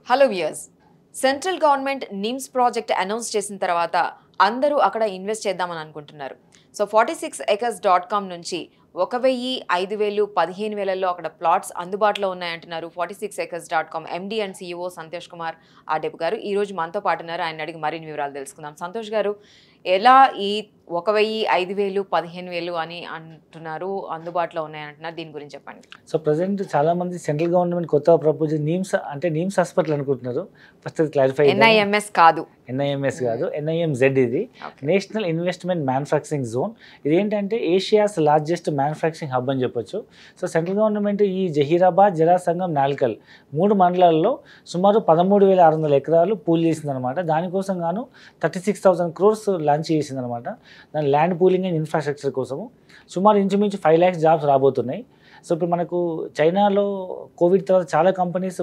Hello viewers, central government NIMS project announce చేసిన తర్వాత అందరూ అక్కడ ఇన్వెస్ట్ చేద్దామని అనుకుంటున్నారు. సో 46acres.com నుంచి 1000, 5000, 15000లో అక్కడ ప్లాట్స్ అందుబాటులో ఉన్నాయంటున్నారు 46acres.com MD and CEO Santosh Kumar Adepu గారు. ఈరోజు మనతో పాటు ఉన్నారు. ఆయన అడిగి మరిన్ని వివరాలు తెలుసుకుందాం. సంతోష్ గారు, ఎలా ఈ 1000, 5000, 15000 అని అంటున్నారు, అందుబాటులో ఉన్నాయంటున్నారు, దీని గురించి చెప్పండి. సో ప్రజెంట్ చాలా మంది సెంట్రల్ గవర్నమెంట్ కొత్త ప్రపోజ్ నీమ్స్ అంటే నీమ్స్ హాస్పిటల్ అనుకుంటున్నారు. ఫస్ట్ అది క్లారిఫై. NIMS కాదు, NIMS కాదు, NIMZ. ఇది నేషనల్ ఇన్వెస్ట్మెంట్ మ్యానుఫ్యాక్చరింగ్ జోన్. ఇది ఏంటంటే ఏషియాస్ లార్జెస్ట్ మ్యానుఫ్యాక్చరింగ్ హబ్ అని చెప్పొచ్చు. సో సెంట్రల్ గవర్నమెంట్ ఈ జహీరాబాద్, జరాసంగం, నాల్కల్ 3 మండలాల్లో సుమారు 13,600 ఎకరాలు పూల్ చేసిందనమాట. దానికోసం గాను 36,000 crores లాంచ్ చేసిందనమాట. దాని ల్యాండ్ పూలింగ్ అండ్ ఇన్ఫ్రాస్ట్రక్చర్ కోసము సుమారు ఇంచుమించు 5 lakhs జాబ్స్ రాబోతున్నాయి. సో ఇప్పుడు మనకు చైనాలో కోవిడ్ తర్వాత చాలా కంపెనీస్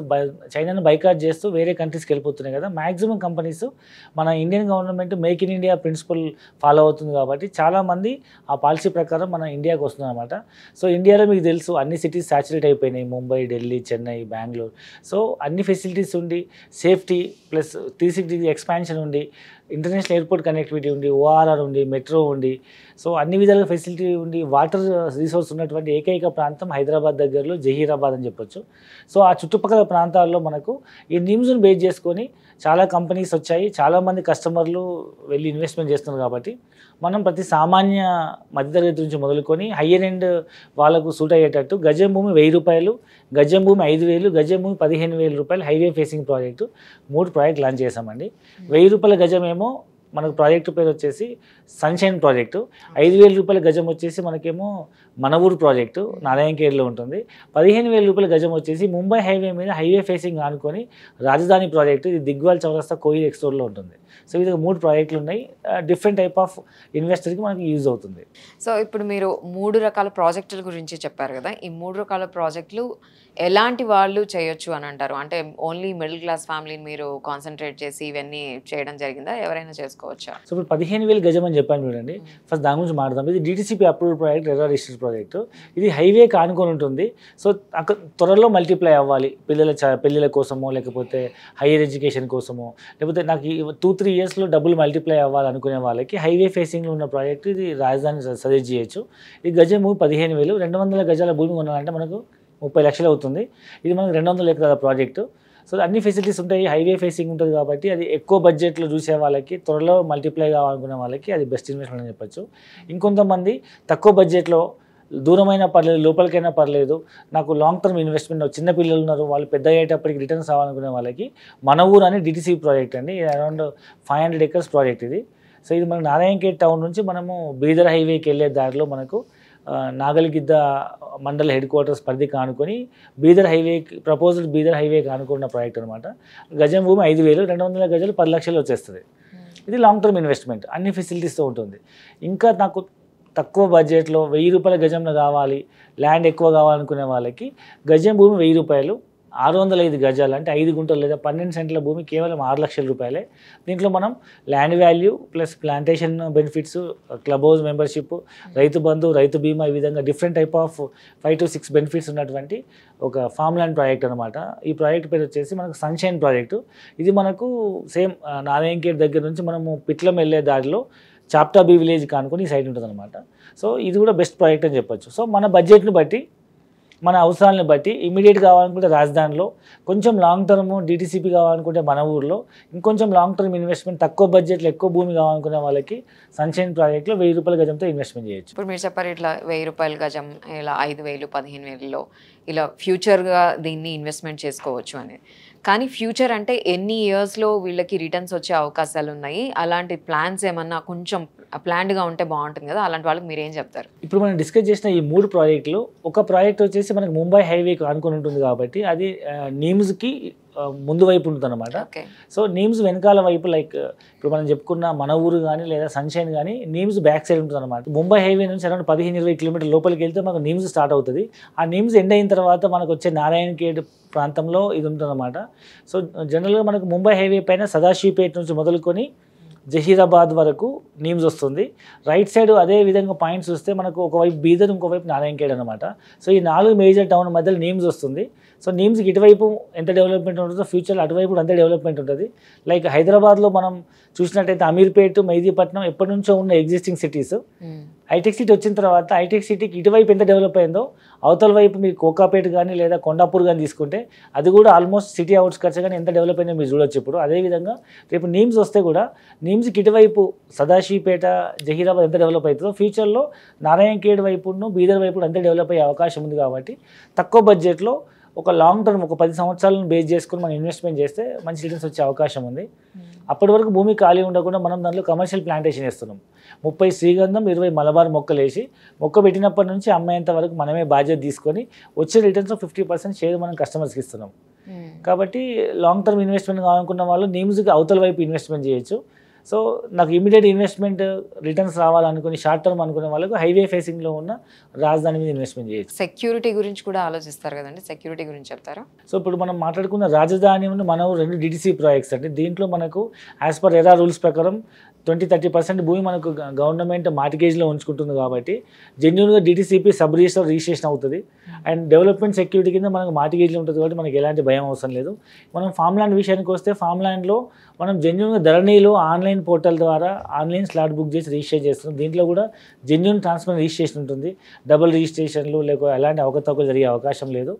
చైనాను బైకాట్ చేస్తూ వేరే కంట్రీస్కి వెళ్ళిపోతున్నాయి కదా. మ్యాక్సిమం కంపెనీస్ మన Indian government make in India principal follow అవుతుంది కాబట్టి చాలామంది ఆ పాలసీ ప్రకారం మన ఇండియాకి వస్తుంది అనమాట. సో ఇండియాలో మీకు తెలుసు అన్ని సిటీస్ సాచురేట్ అయిపోయినాయి, ముంబై, ఢిల్లీ, చెన్నై, బెంగళూరు. సో అన్ని ఫెసిలిటీస్ ఉండి, సేఫ్టీ ప్లస్ 360 ఎక్స్పాన్షన్ ఉండి, ఇంటర్నేషనల్ ఎయిర్పోర్ట్ కనెక్టివిటీ ఉండి, ORR ఉండి, మెట్రో ఉండి, సో అన్ని విధాలుగా ఫెసిలిటీ ఉండి, వాటర్ రిసోర్స్ ఉన్నటువంటి ఏకైక ప్రాంతం హైదరాబాద్ దగ్గరలో జహీరాబాద్ అని చెప్పొచ్చు. సో ఆ చుట్టుపక్కల ప్రాంతాల్లో మనకు ఈ నిమ్స్ను బేస్ చేసుకొని చాలా కంపెనీస్ వచ్చాయి, చాలామంది కస్టమర్లు వెళ్ళి ఇన్వెస్ట్మెంట్ చేస్తున్నారు. కాబట్టి మనం ప్రతి సామాన్య మధ్యతరగతి నుంచి మొదలుకొని హయ్యర్ ఎండ్ వాళ్ళకు సూట్ అయ్యేటట్టు గజం భూమి 1000 రూపాయలు, గజం భూమి 5000, గజం భూమి 15,000 రూపాయలు highway facing project 3 project launch చేశామండి. 1000 రూపాయల గజం ఏమో మనకు ప్రాజెక్టు పేరు వచ్చేసి సన్షైన్ ప్రాజెక్టు, 5,000 రూపాయల గజం వచ్చేసి మనకేమో మన ఊరు ప్రాజెక్టు నారాయణఖేడ్లో ఉంటుంది. 15,000 రూపాయల గజం వచ్చేసి ముంబై హైవే మీద హైవే ఫేసింగ్ ఆనుకొని రాజధాని ప్రాజెక్టు, ఇది దిగ్వాల్ చౌరస్తా కోయిల్ ఎక్స్టోర్లో ఉంటుంది. సో ఇది 3 ప్రాజెక్టులు ఉన్నాయి. డిఫరెంట్ టైప్ ఆఫ్ ఇన్వెస్టర్కి మనకి యూజ్ అవుతుంది. సో ఇప్పుడు మీరు 3 రకాల ప్రాజెక్టుల గురించి చెప్పారు కదా. ఈ 3 రకాల ప్రాజెక్టులు ఎలాంటి వాళ్ళు చేయొచ్చు అని అంటారు? అంటే ఓన్లీ మిడిల్ క్లాస్ ఫ్యామిలీని మీరు కాన్సన్ట్రేట్ చేసి ఇవన్నీ చేయడం జరిగిందా? ఎవరైనా చేసుకోవచ్చా? సో ఇప్పుడు 15,000 గజం అని చెప్పాను చూడండి. ఫస్ట్ దాని గురించి మాట్లాడదాం. ఇది DTCP approved project, RERA registered project. ఇది హైవేకి ఆనుకొని ఉంటుంది. సో అక్కడ త్వరలో మల్టిప్లై అవ్వాలి, పెళ్ళిళ్ళ కోసమో లేకపోతే హైయర్ ఎడ్యుకేషన్ కోసమో, లేకపోతే నాకు 2-3 yearsలో డబ్బులు మల్టిప్లై అవ్వాలనుకునే వాళ్ళకి హైవే ఫేసింగ్లో ఉన్న ప్రాజెక్టు ఇది రాజధాని సజెస్ట్ చేయొచ్చు. ఇది గజం భూమి 15,000, 200 గజాల భూమి కొనాలంటే మనకు 30 లక్షలు అవుతుంది. ఇది మనకు 200 ఎకరాల ప్రాజెక్టు. సో అన్ని ఫెసిలిటీస్ ఉంటాయి, హైవే ఫేసింగ్ ఉంటుంది కాబట్టి అది ఎక్కువ బడ్జెట్లో చూసే వాళ్ళకి, త్వరలో మల్టిప్లై కావాలనుకునే వాళ్ళకి అది బెస్ట్ ఇన్వెస్ట్మెంట్ అని చెప్పొచ్చు. ఇంకొంతమంది తక్కువ బడ్జెట్లో దూరమైనా పర్లేదు, లోపలికైనా పర్లేదు, నాకు లాంగ్ టర్మ్ ఇన్వెస్ట్మెంట్, చిన్న పిల్లలు ఉన్నారు, వాళ్ళు పెద్ద అయ్యేటప్పటికి రిటర్న్స్ అవ్వాలనుకునే వాళ్ళకి మన ఊరు అని DTCP ప్రాజెక్ట్ అండి. ఇది అరౌండ్ 500 acres ప్రాజెక్ట్ ఇది. సో ఇది మన నారాయణఖేడ్ టౌన్ నుంచి మనము బీదర్ హైవేకి వెళ్ళే దారిలో మనకు నాగలిగిద్ద మండల హెడ్ క్వార్టర్స్ పరిధికి ఆనుకొని బీదర్ హైవేకి ప్రపోజ్డ్ బీదర్ హైవేకి ఆనుకున్న ప్రాజెక్ట్ అనమాట. గజం భూమి 5,000, 200 గజాలు 10 లక్షలు వచ్చేస్తుంది. ఇది లాంగ్ టర్మ్ ఇన్వెస్ట్మెంట్, అన్ని ఫెసిలిటీస్తో ఉంటుంది. ఇంకా నాకు తక్కువ బడ్జెట్లో 1000 రూపాయల గజంలో కావాలి, ల్యాండ్ ఎక్కువ కావాలనుకునే వాళ్ళకి గజం భూమి 1000 రూపాయలు, 605 గజాలు అంటే 5 గుంటలు లేదా 12 సెంట్ల భూమి కేవలం 6 లక్షల రూపాయలే. దీంట్లో మనం land value plus plantation benefits, club house membership, Rythu Bandhu, రైతు బీమా, ఈ విధంగా different type of 5 to 6 benefits ఉన్నటువంటి ఒక ఫామ్ ల్యాండ్ ప్రాజెక్ట్ అనమాట. ఈ ప్రాజెక్ట్ పేరు వచ్చేసి మనకు సన్షైన్ ప్రాజెక్టు. ఇది మనకు సేమ్ నారాయణఖేడ్ దగ్గర నుంచి మనము పిట్లం వెళ్ళే దారిలో చాప్టా బీ విలేజ్ కానుకొని ఈ సైడ్ ఉంటుంది అనమాట. సో ఇది కూడా బెస్ట్ ప్రాజెక్ట్ అని చెప్పొచ్చు. సో మన బడ్జెట్ని బట్టి, మన అవసరాలను బట్టి ఇమీడియట్ కావాలనుకుంటే రాజధానిలో, కొంచెం లాంగ్ టర్మ్ DTCP కావాలనుకుంటే మన ఊర్లో, ఇంకొంచెం లాంగ్ టర్మ్ ఇన్వెస్ట్మెంట్ తక్కువ బడ్జెట్లో ఎక్కువ భూమి కావాలనుకునే వాళ్ళకి సన్షైన్ ప్రాజెక్ట్లో 1000 రూపాయల గజంతో ఇన్వెస్ట్మెంట్ చేయొచ్చు. ఇప్పుడు మీరు చెప్పారు ఇట్లా 1000 రూపాయల గజం, ఇలా 5,000, 15,000లో ఇలా ఫ్యూచర్గా దీన్ని ఇన్వెస్ట్మెంట్ చేసుకోవచ్చు అని. కానీ ఫ్యూచర్ అంటే ఎన్ని ఇయర్స్లో వీళ్ళకి రిటర్న్స్ వచ్చే అవకాశాలు ఉన్నాయి? అలాంటి ప్లాన్స్ ఏమన్నా కొంచెం ప్లాన్డ్గా ఉంటే బాగుంటుంది కదా, అలాంటి వాళ్ళకి మీరు ఏం చెప్తారు? ఇప్పుడు మనం డిస్కస్ చేసిన ఈ 3 ప్రాజెక్టులు, ఒక ప్రాజెక్ట్ వచ్చేసి మనకి ముంబై హైవేకి ఆనుకొని ఉంటుంది కాబట్టి అది నీమ్స్కి ముందు వైపు ఉంటుంది అనమాట. సో నీమ్స్ వెనకాల వైపు, లైక్ ఇప్పుడు మనం చెప్పుకున్న మన ఊరు కానీ లేదా సన్షైన్ కానీ నీమ్స్ బ్యాక్ సైడ్ ఉంటుంది అనమాట. ముంబై హైవే నుంచి అరౌండ్ 15-20 కిలోమీటర్ల లోపలికి వెళ్తే మనకు నీమ్స్ స్టార్ట్ అవుతుంది. ఆ నీమ్స్ ఎండ్ అయిన తర్వాత మనకు వచ్చే నారాయణఖేడ్ ప్రాంతంలో ఇది ఉంటుంది అనమాట. సో జనరల్గా మనకు ముంబై హైవే పైన సదాశివపేట నుంచి మొదలుకొని జహీరాబాద్ వరకు నీమ్స్ వస్తుంది. రైట్ సైడ్ అదే విధంగా పాయింట్స్ వస్తే మనకు ఒకవైపు బీదర్, ఇంకోవైపు నారాయణఖేడ్ అనమాట. సో ఈ 4 మేజర్ టౌన్ మధ్యలో నీమ్స్ వస్తుంది. సో నీమ్స్కి ఇటువైపు ఎంత డెవలప్మెంట్ ఉంటుందో ఫ్యూచర్లో అటువైపు కూడా అంతే డెవలప్మెంట్ ఉంటుంది. లైక్ హైదరాబాద్లో మనం చూసినట్టయితే అమీర్పేట్, మెహదీపట్నం ఎప్పటి నుంచో ఉన్న ఎగ్జిస్టింగ్ సిటీస్. హైటెక్ సిటీ వచ్చిన తర్వాత హైటెక్ సిటీకి ఇటువైపు ఎంత డెవలప్ అయిందో అవతల వైపు మీరు కోకాపేట కానీ లేదా కొండాపూర్ కానీ తీసుకుంటే అది కూడా ఆల్మోస్ట్ సిటీ అవుట్స్కట్స్ కానీ ఎంత డెవలప్ అయిందో మీరు చూడొచ్చు. ఇప్పుడు అదేవిధంగా రేపు నీమ్స్ వస్తే కూడా నీమ్స్కి ఇటువైపు సదాశివపేట, జహీరాబాద్ ఎంత డెవలప్ అవుతుందో ఫ్యూచర్లో నారాయణఖేడ్ వైపును, బీదర్ వైపు అంతే డెవలప్ అయ్యే అవకాశం ఉంది. కాబట్టి తక్కువ బడ్జెట్లో ఒక లాంగ్ టర్మ్ ఒక 10 సంవత్సరాలను బేస్ చేసుకుని మనం ఇన్వెస్ట్మెంట్ చేస్తే మంచి రిటర్న్స్ వచ్చే అవకాశం ఉంది. అప్పటి వరకు భూమి ఖాళీ ఉండకుండా మనం దాంట్లో కమర్షియల్ ప్లాంటేషన్ వేస్తున్నాం. 30 శ్రీగంధం, 20 మలబార్ మొక్కలు వేసి మొక్క పెట్టినప్పటి నుంచి అమ్మేంత వరకు మనమే బాధ్యత తీసుకొని వచ్చే రిటర్న్స్ 50% షేర్ మనం కస్టమర్స్కి ఇస్తున్నాం. కాబట్టి లాంగ్ టర్మ్ ఇన్వెస్ట్మెంట్ కావాలనుకున్న వాళ్ళు నీమ్స్కి అవతల వైపు ఇన్వెస్ట్మెంట్ చేయొచ్చు. సో నాకు ఇమీడియట్ ఇన్వెస్ట్మెంట్ రిటర్న్స్ రావాలనుకుని షార్ట్ టర్మ్ అనుకునే వాళ్ళకు హైవే ఫేసింగ్లో ఉన్న రాజధాని మీద ఇన్వెస్ట్మెంట్ చేయొచ్చు. సెక్యూరిటీ గురించి కూడా ఆలోచిస్తారు కదండి, సెక్యూరిటీ గురించి చెప్తారా? సో ఇప్పుడు మనం మాట్లాడుకున్న రాజధాని మన 2 డిటిసి ప్రాజెక్ట్స్ అండి. దీంట్లో మనకు యాజ్ పర్ ఎరా రూల్స్ ప్రకారం 20-30% భూమి మనకు గవర్నమెంట్ మార్టిగేజ్లో ఉంచుకుంటుంది. కాబట్టి జెన్యూన్గా డిటిసిపి సబ్ రిజిస్టర్ రిజిస్ట్రేషన్ అవుతుంది. అండ్ డెవలప్మెంట్ సెక్యూరిటీ కింద మనకు మార్టిగేజ్లో ఉంటుంది కాబట్టి మనకి ఎలాంటి భయం అవసరం లేదు. మనం ఫామ్ ల్యాండ్ విషయానికి వస్తే ఫామ్ ల్యాండ్లో మనం జెన్యూన్గా ధరణిలో ఆన్లైన్ పోర్టల్ ద్వారా ఆన్లైన్ స్లాట్ బుక్ చేసి రిజిస్టర్ చేస్తున్నాం. దీంట్లో కూడా జెన్యూన్ ట్రాన్స్పరెంట్ రిజిస్ట్రేషన్ ఉంటుంది. డబుల్ రిజిస్ట్రేషన్లు లేక ఎలాంటి అవకతవకలు జరిగే అవకాశం లేదు.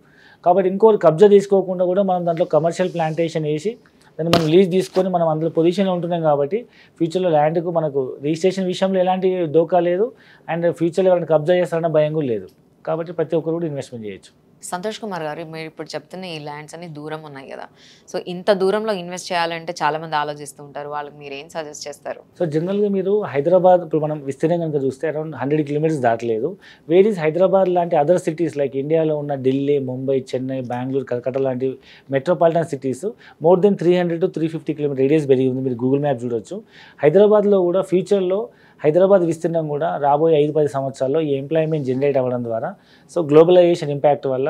కాబట్టి ఇంకోటి కబ్జా తీసుకోకుండా కూడా మనం దాంట్లో కమర్షియల్ ప్లాంటేషన్ వేసి దాన్ని మనం లీజ్ తీసుకొని మనం అందులో పొజిషన్లో ఉంటున్నాం. కాబట్టి ఫ్యూచర్లో ల్యాండ్కు మనకు రిజిస్ట్రేషన్ విషయంలో ఎలాంటి డోకా లేదు. అండ్ ఫ్యూచర్లో ఎవరైనా కబ్జా చేస్తారన్న భయం కూడా లేదు. కాబట్టి ప్రతి ఒక్కరు కూడా ఇన్వెస్ట్మెంట్ చేయొచ్చు. సంతోష్ కుమార్ గారు, మీరు ఇప్పుడు చెప్తున్న ఈ ల్యాండ్స్ అన్ని దూరం ఉన్నాయి కదా, సో ఇంత దూరంలో ఇన్వెస్ట్ చేయాలంటే చాలా మంది ఆలోచిస్తూ ఉంటారు. వాళ్ళకి మీరు ఏం సజెస్ట్ చేస్తారు? సో జనరల్గా మీరు హైదరాబాద్ ఇప్పుడు మనం విస్తీర్ణం కనుక చూస్తే అరౌండ్ 100 కిలోమీటర్స్ దాటలేదు. వేరీస్ హైదరాబాద్ లాంటి అదర్ సిటీస్ లైక్ ఇండియాలో ఉన్న ఢిల్లీ, ముంబై, చెన్నై, బెంగళూరు, కలకత్తా లాంటి metropolitan cities more than 300 to 350 kilometre radius పెరిగి ఉంది. మీరు గూగుల్ మ్యాప్ చూడొచ్చు. హైదరాబాద్లో కూడా ఫ్యూచర్లో హైదరాబాద్ విస్తీర్ణం కూడా రాబోయే 5-10 సంవత్సరాల్లో ఈ ఎంప్లాయ్మెంట్ జనరేట్ అవ్వడం ద్వారా, సో గ్లోబలైజేషన్ ఇంపాక్ట్ వల్ల,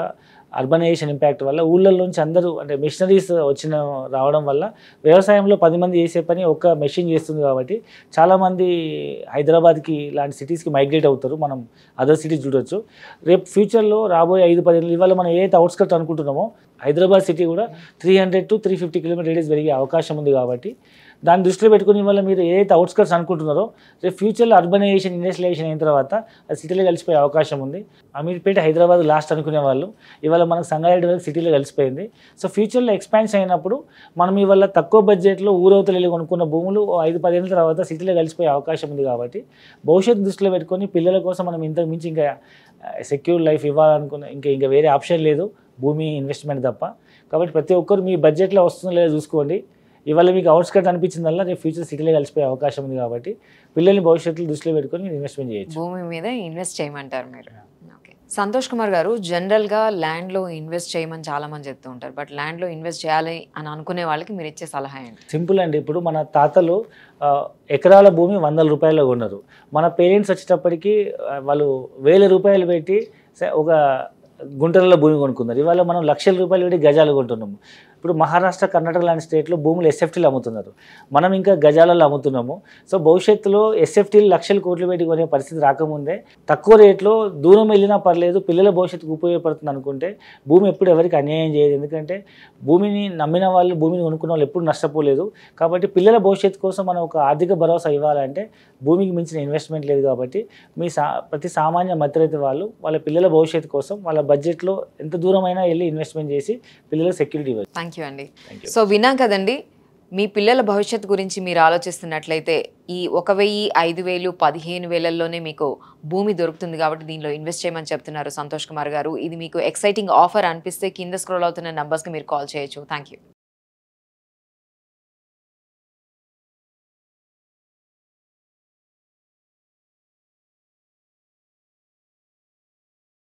అర్బనైజేషన్ ఇంపాక్ట్ వల్ల ఊళ్ళల్లో నుంచి అందరూ అంటే మిషనరీస్ రావడం వల్ల వ్యవసాయంలో 10 మంది చేసే పని ఒక మెషిన్ చేస్తుంది. కాబట్టి చాలామంది హైదరాబాద్కి లాంటి సిటీస్కి మైగ్రేట్ అవుతారు. మనం అదర్ సిటీస్ చూడొచ్చు. రేపు ఫ్యూచర్లో రాబోయే 5-10 ఏళ్ళు ఇవాళ మనం ఏదైతే అవుట్స్కట్ అనుకుంటున్నామో హైదరాబాద్ సిటీ కూడా 300 to 350 కిలోమీటర్ రేడియస్ పెరిగే అవకాశం ఉంది. కాబట్టి దాన్ని దృష్టిలో పెట్టుకుని వల్ల మీరు ఏదైతే అవుట్స్కట్స్ అనుకుంటున్నారో రేపు ఫ్యూచర్లో అర్బనైజేషన్, ఇండస్ట్రియలైజేషన్ అయిన తర్వాత అది సిటీలో కలిసిపోయే అవకాశం ఉంది. అమీర్పేట హైదరాబాద్ లాస్ట్ అనుకునే వాళ్ళు ఇవాళ మనకు సంగారెడ్డి వరకు సిటీలో కలిసిపోయింది. సో ఫ్యూచర్లో ఎక్స్పాన్షన్ అయినప్పుడు మనం ఇవాళ తక్కువ బడ్జెట్లో ఊరవతలు వెళ్ళి కొనుక్కున్న భూములు 5-10 ఏళ్ళ తర్వాత సిటీలో కలిసిపోయే అవకాశం ఉంది. కాబట్టి భవిష్యత్తు దృష్టిలో పెట్టుకొని పిల్లల కోసం మనం ఇంతకు మించి ఇంకా సెక్యూర్ లైఫ్ ఇవ్వాలనుకున్న ఇంకా వేరే ఆప్షన్ లేదు భూమి ఇన్వెస్ట్మెంట్ తప్ప. కాబట్టి ప్రతి ఒక్కరు మీ బడ్జెట్లో వస్తుందో లేదో చూసుకోండి. ఇవాళ మీకు అవుట్స్కట్ అనిపించిందల్లా రేపు ఫ్యూచర్ సిటీలో కలిసిపోయే అవకాశం ఉంది. కాబట్టి పిల్లల్ని భవిష్యత్తులో దృష్టిలో పెట్టుకొని మీరు ఇన్వెస్ట్మెంట్ చేయొచ్చు. భూమి మీద ఇన్వెస్ట్ చేయమంటారు మీరు? ఓకే. సంతోష్ కుమార్ గారు, జనరల్గా ల్యాండ్లో ఇన్వెస్ట్ చేయమని చాలామంది చెప్తూ ఉంటారు. బట్ ల్యాండ్లో ఇన్వెస్ట్ చేయాలి అని అనుకునే వాళ్ళకి మీరు ఇచ్చే సలహా ఏంటి? సింపుల్ అండి. ఇప్పుడు మన తాతలు ఎకరాల భూమి 100 రూపాయలు కొన్నారు. మన పేరెంట్స్ వచ్చేటప్పటికి వాళ్ళు 1000 రూపాయలు పెట్టి ఒక గుంటలలో భూమి కొనుక్కున్నారు. ఇవాళ మనం లక్షల రూపాయలు పెట్టి గజాలు కొంటున్నాము. ఇప్పుడు మహారాష్ట్ర, కర్ణాటక లాంటి స్టేట్లో భూములు ఎస్ఎఫ్టీలు అమ్ముతున్నారు. మనం ఇంకా గజాలలో అమ్ముతున్నాము. సో భవిష్యత్తులో ఎస్ఎఫ్టీలు లక్షల కోట్లు పెట్టి కొనే పరిస్థితి రాకముందే తక్కువ రేట్లో దూరం వెళ్ళినా పర్లేదు, పిల్లల భవిష్యత్తుకు ఉపయోగపడుతుంది అనుకుంటే భూమి ఎప్పుడు ఎవరికి అన్యాయం చేయదు. ఎందుకంటే భూమిని నమ్మిన వాళ్ళు, భూమిని కొనుక్కున్న వాళ్ళు ఎప్పుడు నష్టపోలేదు. కాబట్టి పిల్లల భవిష్యత్తు కోసం మనం ఒక ఆర్థిక భరోసా ఇవ్వాలంటే భూమికి మించిన ఇన్వెస్ట్మెంట్ లేదు. కాబట్టి ప్రతి సామాన్య మధ్యతరగతి వాళ్ళు వాళ్ళ పిల్లల భవిష్యత్తు కోసం వాళ్ళ బడ్జెట్లో ఎంత దూరమైనా వెళ్ళి ఇన్వెస్ట్మెంట్ చేసి పిల్లలకు సెక్యూరిటీ ఇవ్వచ్చు. థ్యాంక్ యూ అండి. సో విన్నాం కదండి, మీ పిల్లల భవిష్యత్తు గురించి మీరు ఆలోచిస్తున్నట్లయితే ఈ 1000, 5000, 15,000లోనే మీకు భూమి దొరుకుతుంది. కాబట్టి దీనిలో ఇన్వెస్ట్ చేయమని చెప్తున్నారు సంతోష్ కుమార్ గారు. ఇది మీకు ఎక్సైటింగ్ ఆఫర్ అనిపిస్తే కింద స్క్రోల్ అవుతున్న నంబర్స్కి మీరు కాల్ చేయొచ్చు. Thank you.